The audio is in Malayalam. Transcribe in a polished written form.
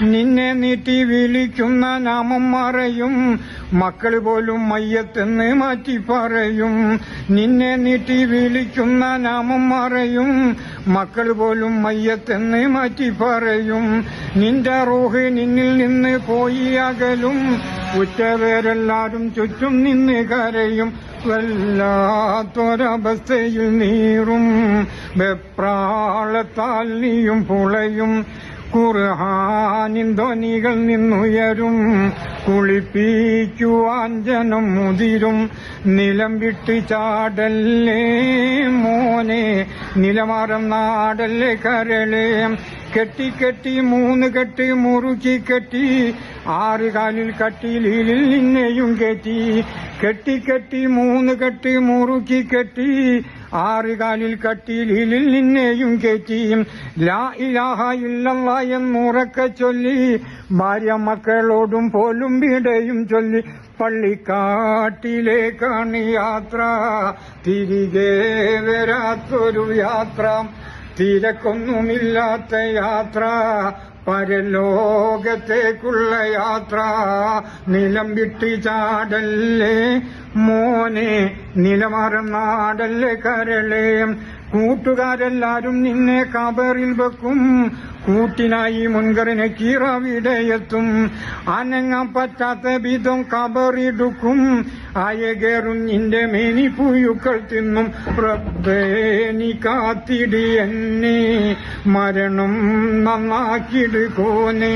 നിന്നെ നീട്ടി വിളിക്കുന്ന നാമം മറയും, മക്കള് പോലും മയ്യത്തെന്ന് മാറ്റി പറയും. നിന്നെ നീട്ടി വിളിക്കുന്ന നാമം മറയും, മക്കള് പോലും മയ്യത്തെന്ന് മാറ്റി പറയും. നിന്റെ റൂഹ് നിന്നിൽ നിന്ന് പോയി അകലും, ഉച്ചവരെല്ലാരും ചുറ്റും നിന്ന് കരയും. വല്ലാത്തൊരവസ്ഥയിൽ നീറും, വെപ്രാളത്താൽ നീയും പുളയും. ഖുർആനിൻ ധ്വനികൾ നിന്നുയരും, കുളിപ്പിക്കുവാൻ ജനം മുതിരും. നിലം വിട്ട് ചാടല്ലേ മോനെ, നിലമാറം നാടല്ലേ കരളേ. കെട്ടി കെട്ടി 3 കെട്ട് മുറുക്കി കെട്ടി, 6 കാലിൽ കട്ടിലിൽ നിന്നെയും കെട്ടി. കെട്ടി കെട്ടി 3 കെട്ട് മുറുക്കി കെട്ടി, 6 കാലിൽ കട്ടിലിൽ നിന്നെയും കെട്ടി. ലാ ഇലാഹ ഇല്ലല്ലാഹ് എന്നുറക്കെ ചൊല്ലി, ഭാര്യ മക്കളോടും പോലും വിടയും ചൊല്ലി. പള്ളിക്കാട്ടിലേക്കാണ് യാത്ര, തിരികെ വരാത്തൊരു യാത്ര. തിരക്കൊന്നുമില്ലാത്ത യാത്ര, പരലോകത്തേക്കുള്ള യാത്ര. നിലം വിട്ട് ചാടല്ലേ മോനെ, നിലമാറം നാടല്ലേ കരളേ. കൂട്ടുകാരെല്ലാരും നിന്നെ കബറിൽ വെക്കും, കൂട്ടിനായി മുൻകറിനെ കീറവിടെയെത്തും. അനങ്ങാൻ പറ്റാത്ത വിധം കബറിടുക്കും, അയകേറും നിന്റെ മേനി പുഴുക്കൾ തിന്നും. റബ്ബേ നീ കാത്തിടി എന്നെ, മരണം നന്നാക്കിട് കോനെ.